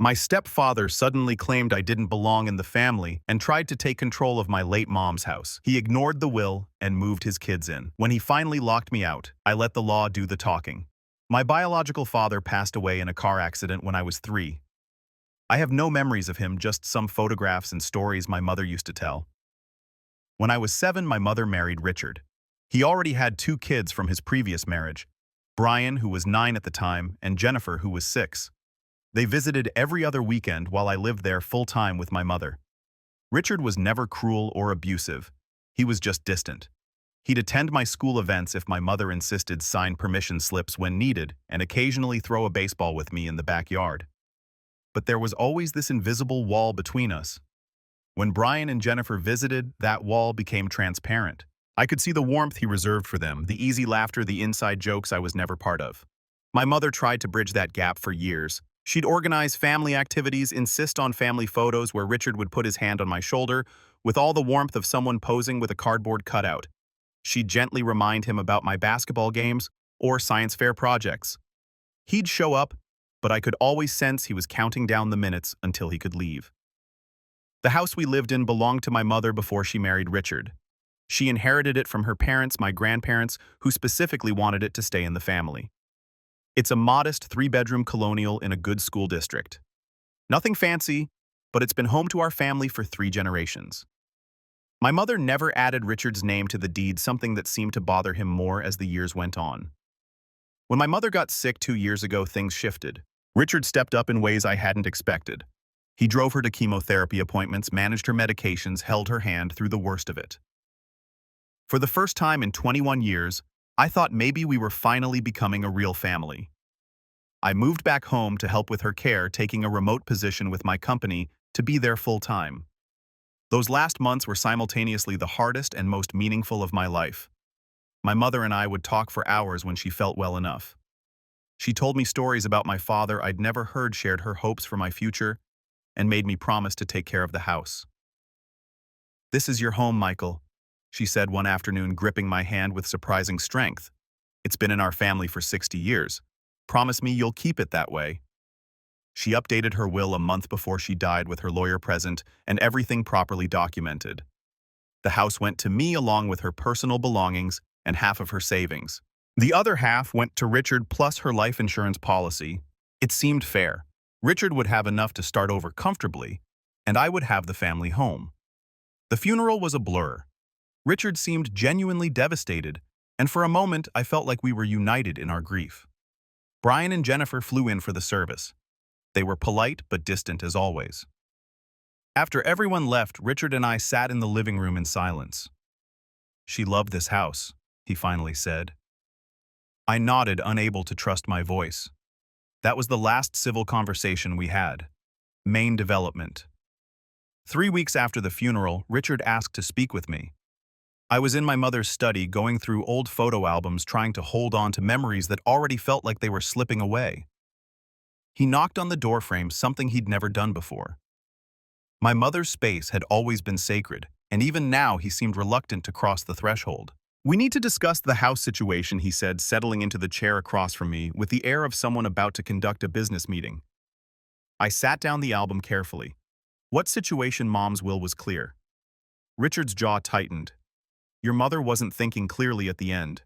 My stepfather suddenly claimed I didn't belong in the family and tried to take control of my late mom's house. He ignored the will and moved his kids in. When he finally locked me out, I let the law do the talking. My biological father passed away in a car accident when I was 3. I have no memories of him, just some photographs and stories my mother used to tell. When I was 7, my mother married Richard. He already had 2 kids from his previous marriage, Brian, who was 9 at the time, and Jennifer, who was 6. They visited every other weekend while I lived there full-time with my mother. Richard was never cruel or abusive. He was just distant. He'd attend my school events if my mother insisted, sign permission slips when needed, and occasionally throw a baseball with me in the backyard. But there was always this invisible wall between us. When Brian and Jennifer visited, that wall became transparent. I could see the warmth he reserved for them, the easy laughter, the inside jokes I was never part of. My mother tried to bridge that gap for years. She'd organize family activities, insist on family photos where Richard would put his hand on my shoulder, with all the warmth of someone posing with a cardboard cutout. She'd gently remind him about my basketball games or science fair projects. He'd show up, but I could always sense he was counting down the minutes until he could leave. The house we lived in belonged to my mother before she married Richard. She inherited it from her parents, my grandparents, who specifically wanted it to stay in the family. It's a modest 3-bedroom colonial in a good school district. Nothing fancy, but it's been home to our family for 3 generations. My mother never added Richard's name to the deed, something that seemed to bother him more as the years went on. When my mother got sick 2 years ago, things shifted. Richard stepped up in ways I hadn't expected. He drove her to chemotherapy appointments, managed her medications, held her hand through the worst of it. For the first time in 21 years, I thought maybe we were finally becoming a real family. I moved back home to help with her care, taking a remote position with my company to be there full-time. Those last months were simultaneously the hardest and most meaningful of my life. My mother and I would talk for hours when she felt well enough. She told me stories about my father I'd never heard, shared her hopes for my future, and made me promise to take care of the house. "This is your home, Michael," she said one afternoon, gripping my hand with surprising strength. "It's been in our family for 60 years. Promise me you'll keep it that way." She updated her will a month before she died with her lawyer present and everything properly documented. The house went to me along with her personal belongings and half of her savings. The other half went to Richard plus her life insurance policy. It seemed fair. Richard would have enough to start over comfortably, and I would have the family home. The funeral was a blur. Richard seemed genuinely devastated, and for a moment I felt like we were united in our grief. Brian and Jennifer flew in for the service. They were polite but distant as always. After everyone left, Richard and I sat in the living room in silence. "She loved this house," he finally said. I nodded, unable to trust my voice. That was the last civil conversation we had. Main development. 3 weeks after the funeral, Richard asked to speak with me. I was in my mother's study, going through old photo albums, trying to hold on to memories that already felt like they were slipping away. He knocked on the doorframe, something he'd never done before. My mother's space had always been sacred, and even now he seemed reluctant to cross the threshold. "We need to discuss the house situation," he said, settling into the chair across from me with the air of someone about to conduct a business meeting. I sat down the album carefully. What situation? Mom's will was clear. Richard's jaw tightened. Your mother wasn't thinking clearly at the end.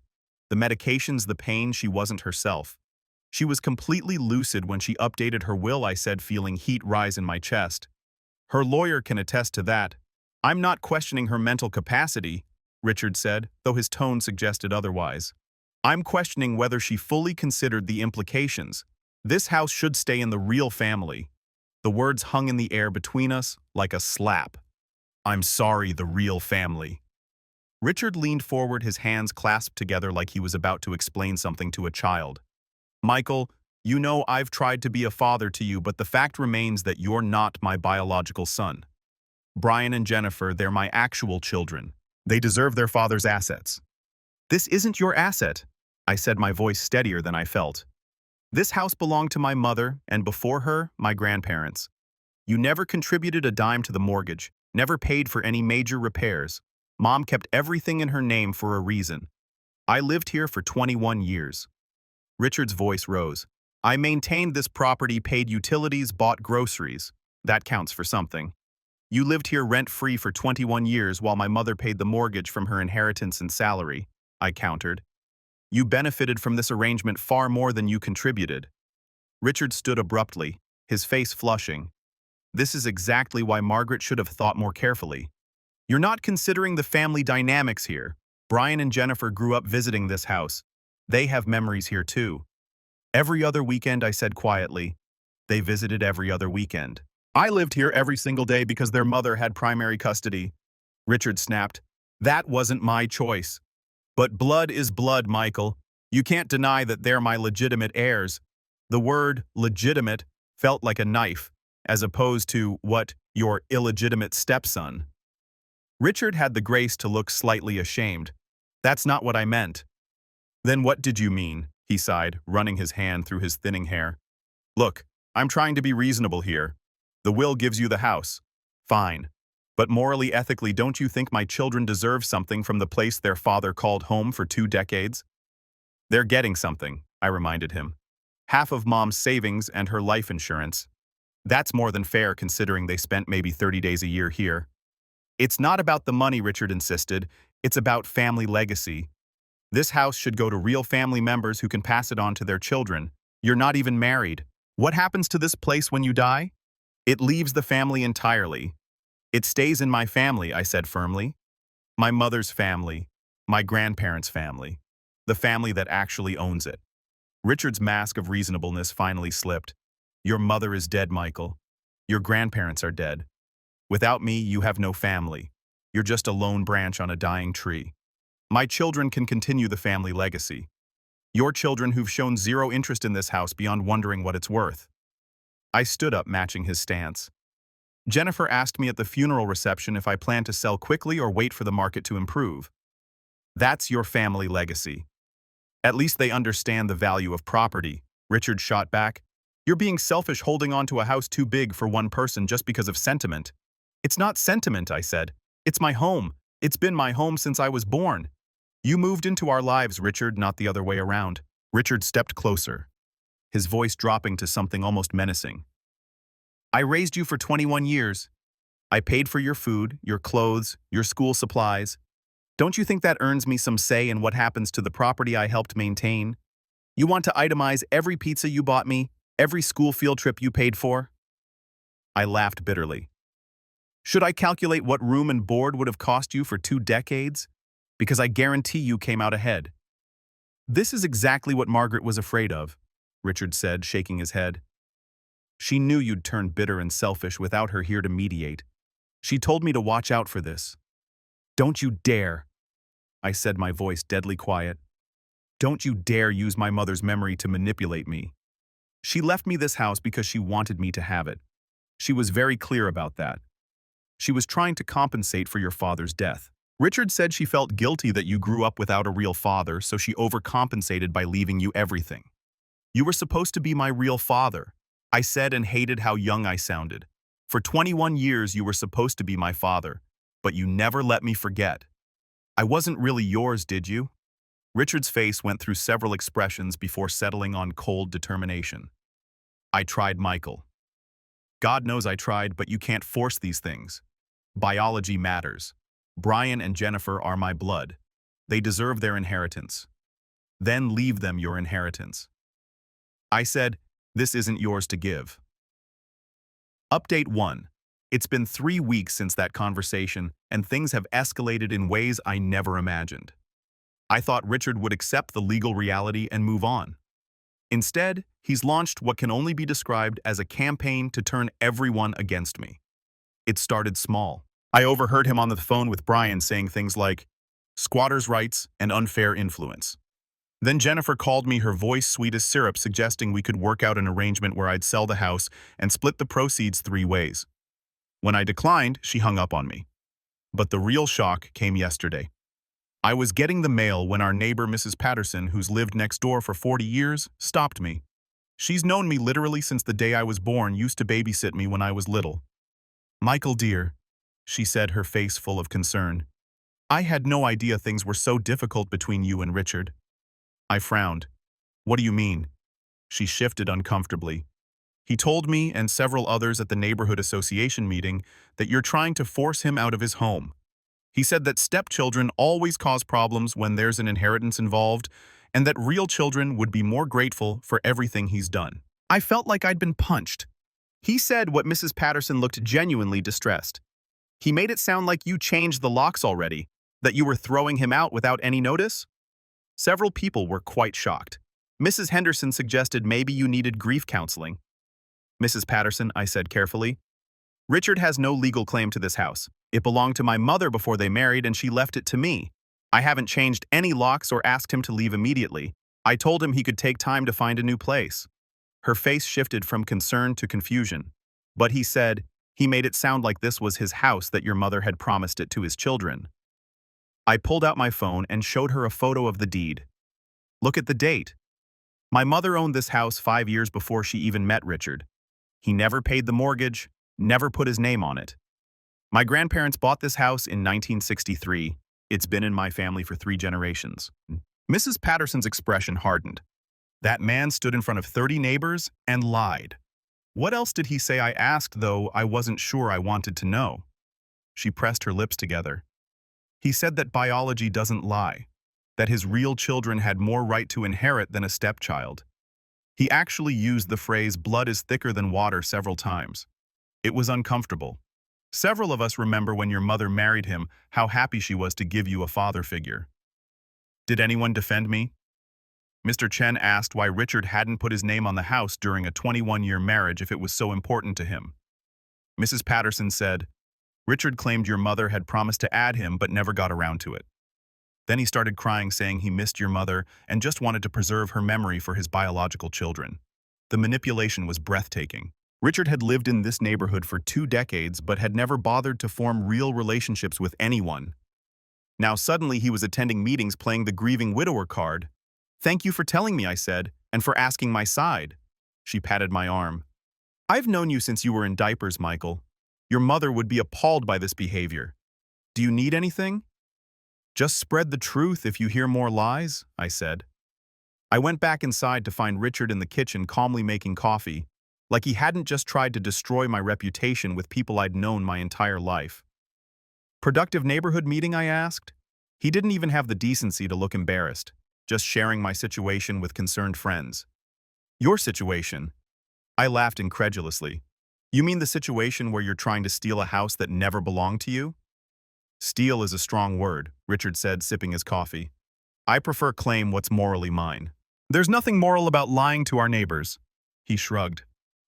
The medications, the pain, she wasn't herself. She was completely lucid when she updated her will, I said, feeling heat rise in my chest. Her lawyer can attest to that. I'm not questioning her mental capacity, Richard said, though his tone suggested otherwise. I'm questioning whether she fully considered the implications. This house should stay in the real family. The words hung in the air between us like a slap. I'm sorry, the real family. Richard leaned forward, his hands clasped together like he was about to explain something to a child. Michael, you know I've tried to be a father to you, but the fact remains that you're not my biological son. Brian and Jennifer, they're my actual children. They deserve their father's assets. This isn't your asset, I said, my voice steadier than I felt. This house belonged to my mother, and before her, my grandparents. You never contributed a dime to the mortgage, never paid for any major repairs. Mom kept everything in her name for a reason. I lived here for 21 years. Richard's voice rose. I maintained this property, paid utilities, bought groceries. That counts for something. You lived here rent-free for 21 years while my mother paid the mortgage from her inheritance and salary, I countered. You benefited from this arrangement far more than you contributed. Richard stood abruptly, his face flushing. This is exactly why Margaret should have thought more carefully. You're not considering the family dynamics here. Brian and Jennifer grew up visiting this house. They have memories here too. Every other weekend, I said quietly. They visited every other weekend. I lived here every single day because their mother had primary custody. Richard snapped. That wasn't my choice. But blood is blood, Michael. You can't deny that they're my legitimate heirs. The word legitimate felt like a knife, as opposed to what, your illegitimate stepson. Richard had the grace to look slightly ashamed. That's not what I meant. Then what did you mean? He sighed, running his hand through his thinning hair. Look, I'm trying to be reasonable here. The will gives you the house. Fine. But morally, ethically, don't you think my children deserve something from the place their father called home for 2 decades? They're getting something, I reminded him. Half of Mom's savings and her life insurance. That's more than fair considering they spent maybe 30 days a year here. It's not about the money, Richard insisted. It's about family legacy. This house should go to real family members who can pass it on to their children. You're not even married. What happens to this place when you die? It leaves the family entirely. It stays in my family, I said firmly. My mother's family, my grandparents' family, the family that actually owns it. Richard's mask of reasonableness finally slipped. Your mother is dead, Michael. Your grandparents are dead. Without me, you have no family. You're just a lone branch on a dying tree. My children can continue the family legacy. Your children who've shown zero interest in this house beyond wondering what it's worth. I stood up, matching his stance. Jennifer asked me at the funeral reception if I plan to sell quickly or wait for the market to improve. That's your family legacy. At least they understand the value of property, Richard shot back. You're being selfish holding on to a house too big for one person just because of sentiment. It's not sentiment, I said. It's my home. It's been my home since I was born. You moved into our lives, Richard, not the other way around. Richard stepped closer, his voice dropping to something almost menacing. I raised you for 21 years. I paid for your food, your clothes, your school supplies. Don't you think that earns me some say in what happens to the property I helped maintain? You want to itemize every pizza you bought me, every school field trip you paid for? I laughed bitterly. Should I calculate what room and board would have cost you for 2 decades? Because I guarantee you came out ahead. This is exactly what Margaret was afraid of, Richard said, shaking his head. She knew you'd turn bitter and selfish without her here to mediate. She told me to watch out for this. Don't you dare, I said, my voice deadly quiet. Don't you dare use my mother's memory to manipulate me. She left me this house because she wanted me to have it. She was very clear about that. She was trying to compensate for your father's death. Richard said she felt guilty that you grew up without a real father, so she overcompensated by leaving you everything. You were supposed to be my real father, I said, and hated how young I sounded. For 21 years you were supposed to be my father, but you never let me forget. I wasn't really yours, did you? Richard's face went through several expressions before settling on cold determination. I tried, Michael. God knows I tried, but you can't force these things. Biology matters. Brian and Jennifer are my blood. They deserve their inheritance. Then leave them your inheritance. I said, this isn't yours to give. Update 1. It's been 3 weeks since that conversation, and things have escalated in ways I never imagined. I thought Richard would accept the legal reality and move on. Instead, he's launched what can only be described as a campaign to turn everyone against me. It started small. I overheard him on the phone with Brian saying things like, squatters' rights and unfair influence. Then Jennifer called me, her voice sweet as syrup, suggesting we could work out an arrangement where I'd sell the house and split the proceeds 3 ways. When I declined, she hung up on me. But the real shock came yesterday. I was getting the mail when our neighbor, Mrs. Patterson, who's lived next door for 40 years, stopped me. She's known me literally since the day I was born, used to babysit me when I was little. Michael, dear, she said, her face full of concern. I had no idea things were so difficult between you and Richard. I frowned. What do you mean? She shifted uncomfortably. He told me and several others at the neighborhood association meeting that you're trying to force him out of his home. He said that stepchildren always cause problems when there's an inheritance involved, and that real children would be more grateful for everything he's done. I felt like I'd been punched. He said what Mrs. Patterson looked genuinely distressed. He made it sound like you changed the locks already, that you were throwing him out without any notice. Several people were quite shocked. Mrs. Henderson suggested maybe you needed grief counseling. Mrs. Patterson, I said carefully, Richard has no legal claim to this house. It belonged to my mother before they married and she left it to me. I haven't changed any locks or asked him to leave immediately. I told him he could take time to find a new place. Her face shifted from concern to confusion. But he said, he made it sound like this was his house, that your mother had promised it to his children. I pulled out my phone and showed her a photo of the deed. Look at the date. My mother owned this house 5 years before she even met Richard. He never paid the mortgage, never put his name on it. My grandparents bought this house in 1963. It's been in my family for 3 generations. Mrs. Patterson's expression hardened. That man stood in front of 30 neighbors and lied. What else did he say? I asked, though I wasn't sure I wanted to know. She pressed her lips together. He said that biology doesn't lie, that his real children had more right to inherit than a stepchild. He actually used the phrase blood is thicker than water several times. It was uncomfortable. Several of us remember when your mother married him, how happy she was to give you a father figure. Did anyone defend me? Mr. Chen asked why Richard hadn't put his name on the house during a 21-year marriage if it was so important to him. Mrs. Patterson said, Richard claimed your mother had promised to add him but never got around to it. Then he started crying, saying he missed your mother and just wanted to preserve her memory for his biological children. The manipulation was breathtaking. Richard had lived in this neighborhood for 2 decades but had never bothered to form real relationships with anyone. Now suddenly he was attending meetings playing the grieving widower card. Thank you for telling me, I said, and for asking my side. She patted my arm. I've known you since you were in diapers, Michael. Your mother would be appalled by this behavior. Do you need anything? Just spread the truth if you hear more lies, I said. I went back inside to find Richard in the kitchen calmly making coffee, like he hadn't just tried to destroy my reputation with people I'd known my entire life. Productive neighborhood meeting, I asked. He didn't even have the decency to look embarrassed, just sharing my situation with concerned friends. Your situation? I laughed incredulously. You mean the situation where you're trying to steal a house that never belonged to you? Steal is a strong word, Richard said, sipping his coffee. I prefer claim what's morally mine. There's nothing moral about lying to our neighbors. He shrugged.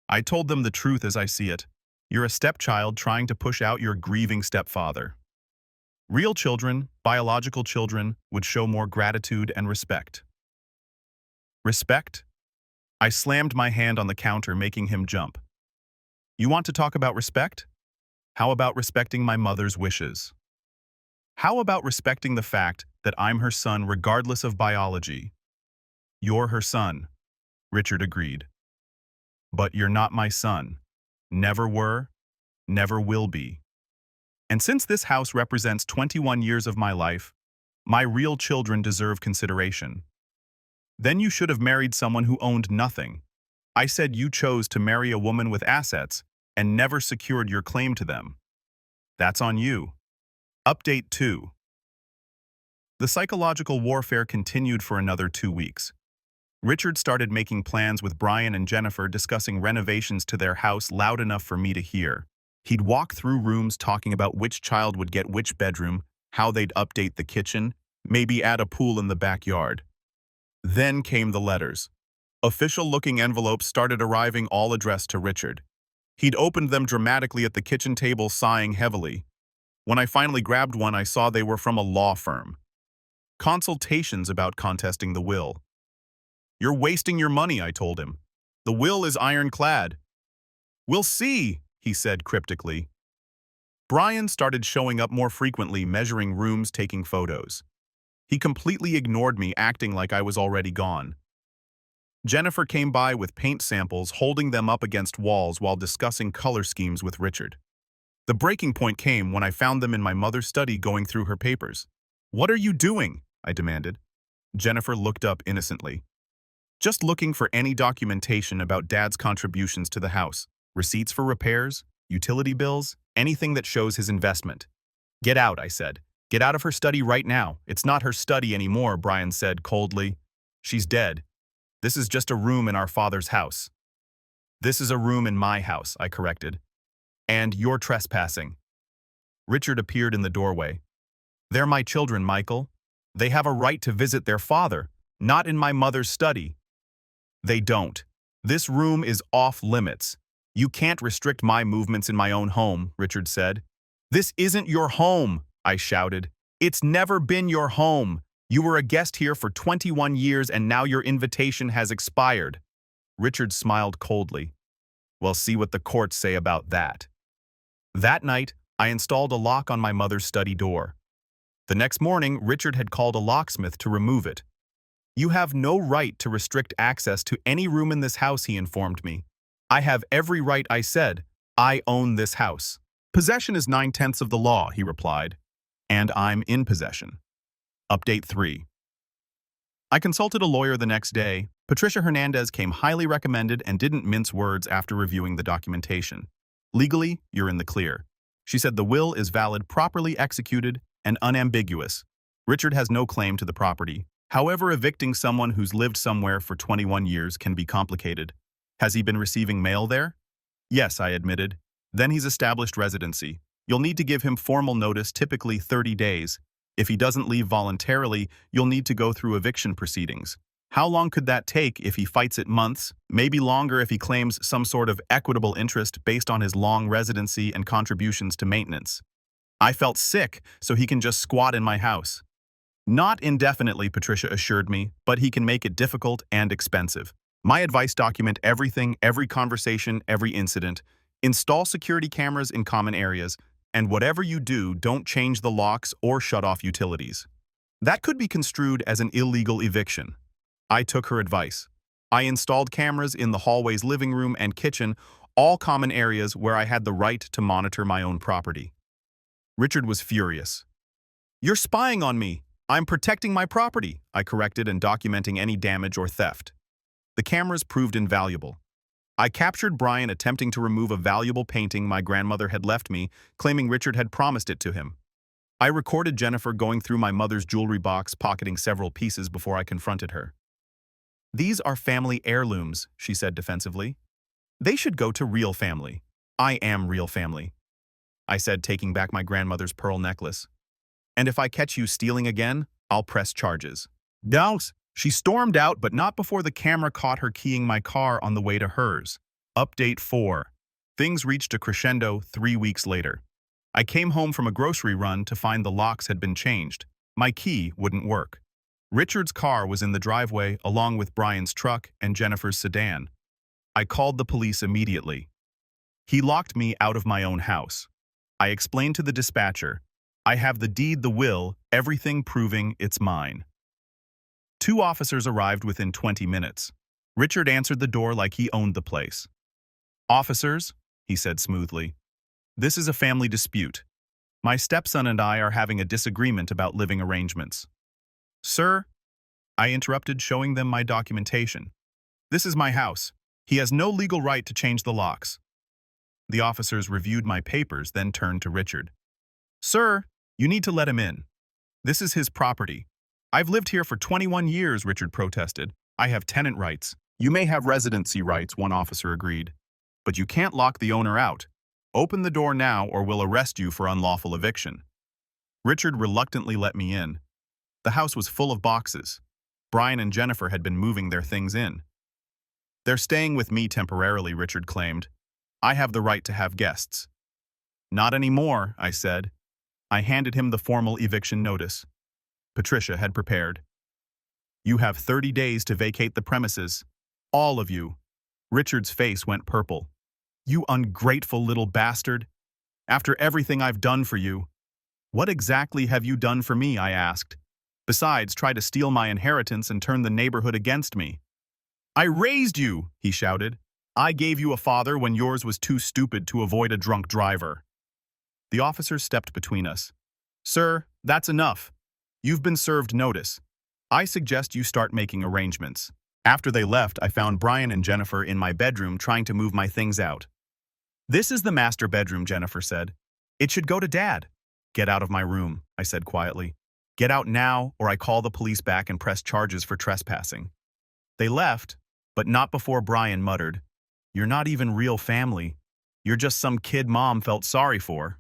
I told them the truth as I see it. You're a stepchild trying to push out your grieving stepfather. Real children, biological children, would show more gratitude and respect. Respect? I slammed my hand on the counter, making him jump. You want to talk about respect? How about respecting my mother's wishes? How about respecting the fact that I'm her son regardless of biology? You're her son, Richard agreed. But you're not my son. Never were, never will be. And since this house represents 21 years of my life, my real children deserve consideration. Then you should have married someone who owned nothing. I said you chose to marry a woman with assets and never secured your claim to them. That's on you. Update 2. The psychological warfare continued for another 2 weeks. Richard started making plans with Brian and Jennifer, discussing renovations to their house loud enough for me to hear. He'd walk through rooms talking about which child would get which bedroom, how they'd update the kitchen, maybe add a pool in the backyard. Then came the letters. Official-looking envelopes started arriving, all addressed to Richard. He'd opened them dramatically at the kitchen table, sighing heavily. When I finally grabbed one, I saw they were from a law firm. Consultations about contesting the will. You're wasting your money, I told him. The will is ironclad. We'll see, he said cryptically. Brian started showing up more frequently, measuring rooms, taking photos. He completely ignored me, acting like I was already gone. Jennifer came by with paint samples, holding them up against walls while discussing color schemes with Richard. The breaking point came when I found them in my mother's study going through her papers. What are you doing? I demanded. Jennifer looked up innocently. Just looking for any documentation about Dad's contributions to the house. Receipts for repairs, utility bills, anything that shows his investment. Get out, I said. Get out of her study right now. It's not her study anymore, Brian said coldly. She's dead. This is just a room in our father's house. This is a room in my house, I corrected. And you're trespassing. Richard appeared in the doorway. They're my children, Michael. They have a right to visit their father, not in my mother's study. They don't. This room is off limits. You can't restrict my movements in my own home, Richard said. This isn't your home, I shouted. It's never been your home. You were a guest here for 21 years and now your invitation has expired. Richard smiled coldly. Well, see what the courts say about that. That night, I installed a lock on my mother's study door. The next morning, Richard had called a locksmith to remove it. You have no right to restrict access to any room in this house, he informed me. I have every right, I said. I own this house. Possession is 9/10 of the law, he replied. And I'm in possession. Update 3. I consulted a lawyer the next day. Patricia Hernandez came highly recommended and didn't mince words after reviewing the documentation. Legally, you're in the clear. She said the will is valid, properly executed, and unambiguous. Richard has no claim to the property. However, evicting someone who's lived somewhere for 21 years can be complicated. Has he been receiving mail there? Yes, I admitted. Then he's established residency. You'll need to give him formal notice, typically 30 days. If he doesn't leave voluntarily, you'll need to go through eviction proceedings. How long could that take if he fights it months? Maybe longer if he claims some sort of equitable interest based on his long residency and contributions to maintenance. I felt sick, so he can just squat in my house. Not indefinitely, Patricia assured me, but he can make it difficult and expensive. My advice: document everything, every conversation, every incident. Install security cameras in common areas, and whatever you do, don't change the locks or shut off utilities. That could be construed as an illegal eviction. I took her advice. I installed cameras in the hallway's living room and kitchen, all common areas where I had the right to monitor my own property. Richard was furious. You're spying on me. I'm protecting my property, I corrected, and documenting any damage or theft. The cameras proved invaluable. I captured Brian attempting to remove a valuable painting my grandmother had left me, claiming Richard had promised it to him. I recorded Jennifer going through my mother's jewelry box, pocketing several pieces before I confronted her. These are family heirlooms, she said defensively. They should go to real family. I am real family, I said, taking back my grandmother's pearl necklace. And if I catch you stealing again, I'll press charges. Douse! She stormed out, but not before the camera caught her keying my car on the way to hers. Update 4. Things reached a crescendo 3 weeks later. I came home from a grocery run to find the locks had been changed. My key wouldn't work. Richard's car was in the driveway along with Brian's truck and Jennifer's sedan. I called the police immediately. He locked me out of my own house. I explained to the dispatcher, I have the deed, the will, everything proving it's mine. 2 officers arrived within 20 minutes. Richard answered the door like he owned the place. Officers, he said smoothly, this is a family dispute. My stepson and I are having a disagreement about living arrangements. Sir, I interrupted, showing them my documentation. This is my house. He has no legal right to change the locks. The officers reviewed my papers, then turned to Richard. Sir, you need to let him in. This is his property. I've lived here for 21 years, Richard protested. I have tenant rights. You may have residency rights, one officer agreed. But you can't lock the owner out. Open the door now or we'll arrest you for unlawful eviction. Richard reluctantly let me in. The house was full of boxes. Brian and Jennifer had been moving their things in. They're staying with me temporarily, Richard claimed. I have the right to have guests. Not anymore, I said. I handed him the formal eviction notice. Patricia had prepared. You have 30 days to vacate the premises. All of you. Richard's face went purple. You ungrateful little bastard. After everything I've done for you. What exactly have you done for me, I asked. Besides, try to steal my inheritance and turn the neighborhood against me. I raised you, he shouted. I gave you a father when yours was too stupid to avoid a drunk driver. The officers stepped between us. Sir, that's enough. You've been served notice. I suggest you start making arrangements. After they left, I found Brian and Jennifer in my bedroom trying to move my things out. "This is the master bedroom," Jennifer said. "It should go to Dad." "Get out of my room," I said quietly. "Get out now, or I call the police back and press charges for trespassing." They left, but not before Brian muttered, "You're not even real family. You're just some kid Mom felt sorry for."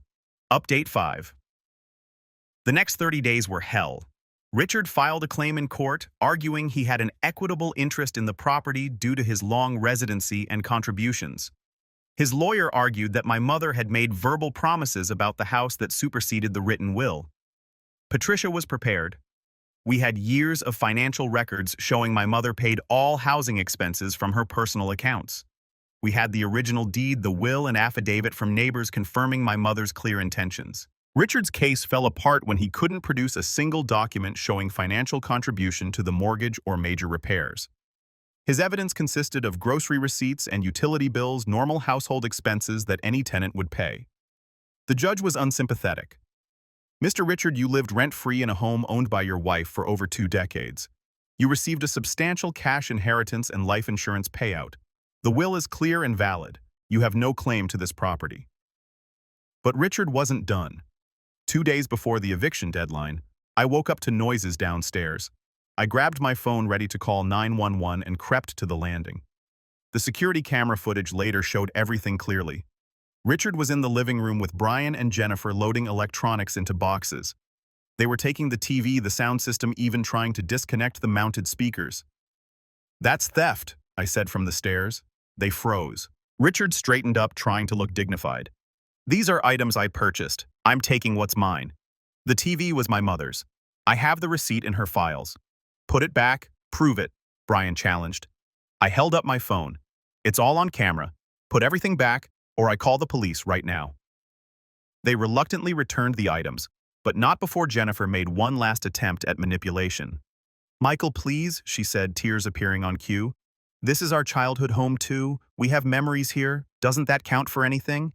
Update 5. The next 30 days were hell. Richard filed a claim in court, arguing he had an equitable interest in the property due to his long residency and contributions. His lawyer argued that my mother had made verbal promises about the house that superseded the written will. Patricia was prepared. We had years of financial records showing my mother paid all housing expenses from her personal accounts. We had the original deed, the will, and affidavit from neighbors confirming my mother's clear intentions. Richard's case fell apart when he couldn't produce a single document showing financial contribution to the mortgage or major repairs. His evidence consisted of grocery receipts and utility bills, normal household expenses that any tenant would pay. The judge was unsympathetic. "Mr. Richard, you lived rent-free in a home owned by your wife for over 2 decades. You received a substantial cash inheritance and life insurance payout. The will is clear and valid. You have no claim to this property." But Richard wasn't done. 2 days before the eviction deadline, I woke up to noises downstairs. I grabbed my phone ready to call 911 and crept to the landing. The security camera footage later showed everything clearly. Richard was in the living room with Brian and Jennifer loading electronics into boxes. They were taking the TV, the sound system, even trying to disconnect the mounted speakers. "That's theft," I said from the stairs. They froze. Richard straightened up, trying to look dignified. "These are items I purchased. I'm taking what's mine. The TV was my mother's. I have the receipt in her files." "Put it back. Prove it," Brian challenged. I held up my phone. "It's all on camera. Put everything back, or I call the police right now." They reluctantly returned the items, but not before Jennifer made one last attempt at manipulation. "Michael, please," she said, tears appearing on cue. "This is our childhood home too. We have memories here. Doesn't that count for anything?"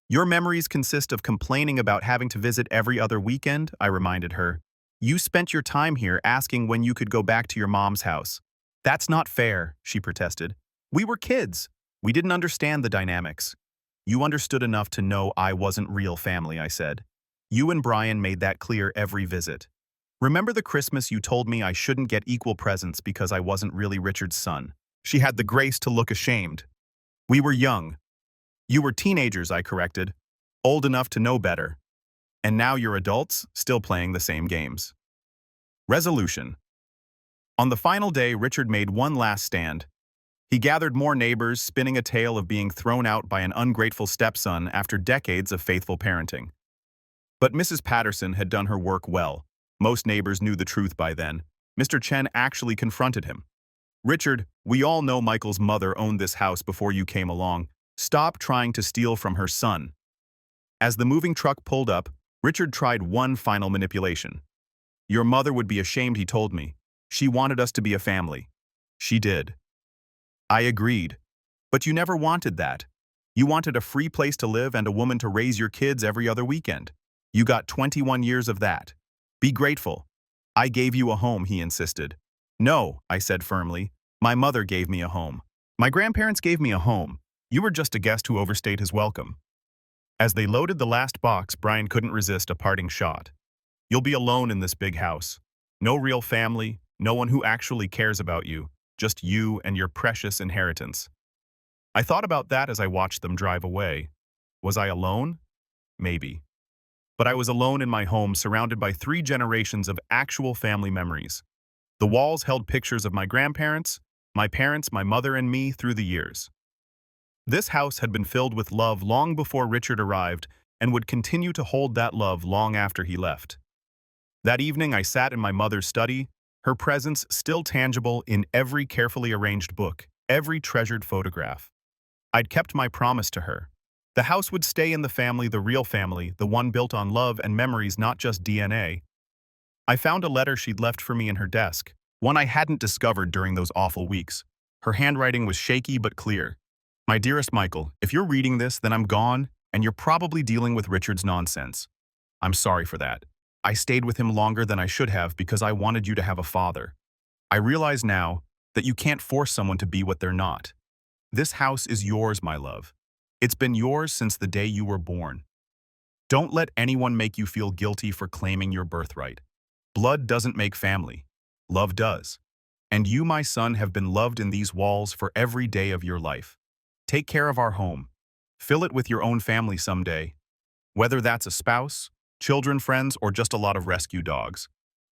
"Your memories consist of complaining about having to visit every other weekend," I reminded her. "You spent your time here asking when you could go back to your mom's house." "That's not fair," she protested. "We were kids. We didn't understand the dynamics." "You understood enough to know I wasn't real family," I said. "You and Brian made that clear every visit. Remember the Christmas you told me I shouldn't get equal presents because I wasn't really Richard's son?" She had the grace to look ashamed. "We were young. You were teenagers," I corrected. "Old enough to know better. And now you're adults, still playing the same games." Resolution. On the final day, Richard made one last stand. He gathered more neighbors, spinning a tale of being thrown out by an ungrateful stepson after decades of faithful parenting. But Mrs. Patterson had done her work well. Most neighbors knew the truth by then. Mr. Chen actually confronted him. "Richard, we all know Michael's mother owned this house before you came along. Stop trying to steal from her son." As the moving truck pulled up, Richard tried one final manipulation. "Your mother would be ashamed," he told me. "She wanted us to be a family." "She did." I agreed. "But you never wanted that. You wanted a free place to live and a woman to raise your kids every other weekend. You got 21 years of that. Be grateful." "I gave you a home," he insisted. "No," I said firmly. "My mother gave me a home. My grandparents gave me a home. You were just a guest who overstayed his welcome." As they loaded the last box, Brian couldn't resist a parting shot. "You'll be alone in this big house. No real family, no one who actually cares about you, just you and your precious inheritance." I thought about that as I watched them drive away. Was I alone? Maybe. But I was alone in my home, surrounded by 3 generations of actual family memories. The walls held pictures of my grandparents, my parents, my mother, and me through the years. This house had been filled with love long before Richard arrived and would continue to hold that love long after he left. That evening, I sat in my mother's study, her presence still tangible in every carefully arranged book, every treasured photograph. I'd kept my promise to her. The house would stay in the family, the real family, the one built on love and memories, not just DNA. I found a letter she'd left for me in her desk, one I hadn't discovered during those awful weeks. Her handwriting was shaky but clear. "My dearest Michael, if you're reading this, then I'm gone, and you're probably dealing with Richard's nonsense. I'm sorry for that. I stayed with him longer than I should have because I wanted you to have a father. I realize now that you can't force someone to be what they're not. This house is yours, my love. It's been yours since the day you were born. Don't let anyone make you feel guilty for claiming your birthright. Blood doesn't make family. Love does. And you, my son, have been loved in these walls for every day of your life. Take care of our home. Fill it with your own family someday. Whether that's a spouse, children, friends, or just a lot of rescue dogs.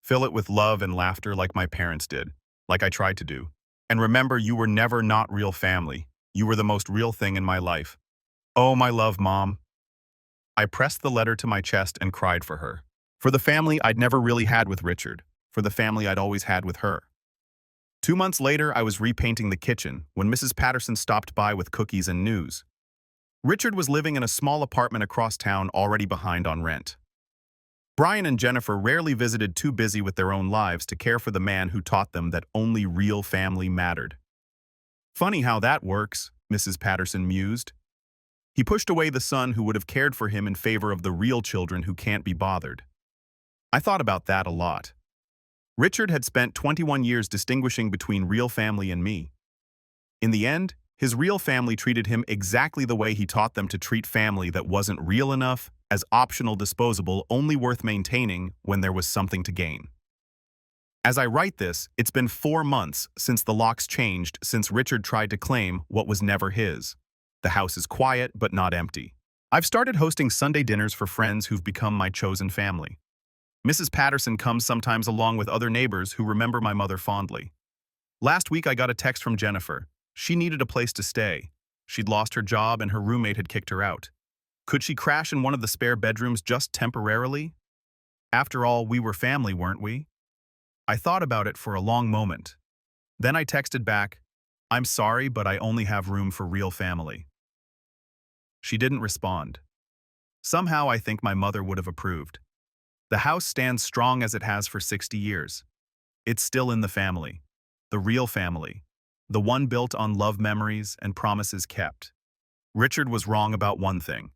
Fill it with love and laughter like my parents did, like I tried to do. And remember, you were never not real family. You were the most real thing in my life. Oh, my love, Mom. I pressed the letter to my chest and cried for her. For the family I'd never really had with Richard. For the family I'd always had with her. 2 months later, I was repainting the kitchen when Mrs. Patterson stopped by with cookies and news. Richard was living in a small apartment across town, already behind on rent. Brian and Jennifer rarely visited, too busy with their own lives to care for the man who taught them that only real family mattered. Funny how that works, Mrs. Patterson mused. He pushed away the son who would have cared for him in favor of the real children who can't be bothered. I thought about that a lot. Richard had spent 21 years distinguishing between real family and me. In the end, his real family treated him exactly the way he taught them to treat family that wasn't real enough, as optional, disposable, only worth maintaining when there was something to gain. As I write this, it's been 4 months since the locks changed, since Richard tried to claim what was never his. The house is quiet, but not empty. I've started hosting Sunday dinners for friends who've become my chosen family. Mrs. Patterson comes sometimes along with other neighbors who remember my mother fondly. Last week I got a text from Jennifer. She needed a place to stay. She'd lost her job and her roommate had kicked her out. Could she crash in one of the spare bedrooms just temporarily? After all, we were family, weren't we? I thought about it for a long moment. Then I texted back, "I'm sorry, but I only have room for real family." She didn't respond. Somehow I think my mother would have approved. The house stands strong as it has for 60 years. It's still in the family. The real family. The one built on love, memories, and promises kept. Richard was wrong about one thing.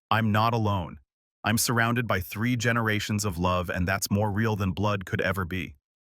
I'm not alone. I'm surrounded by 3 generations of love, and that's more real than blood could ever be.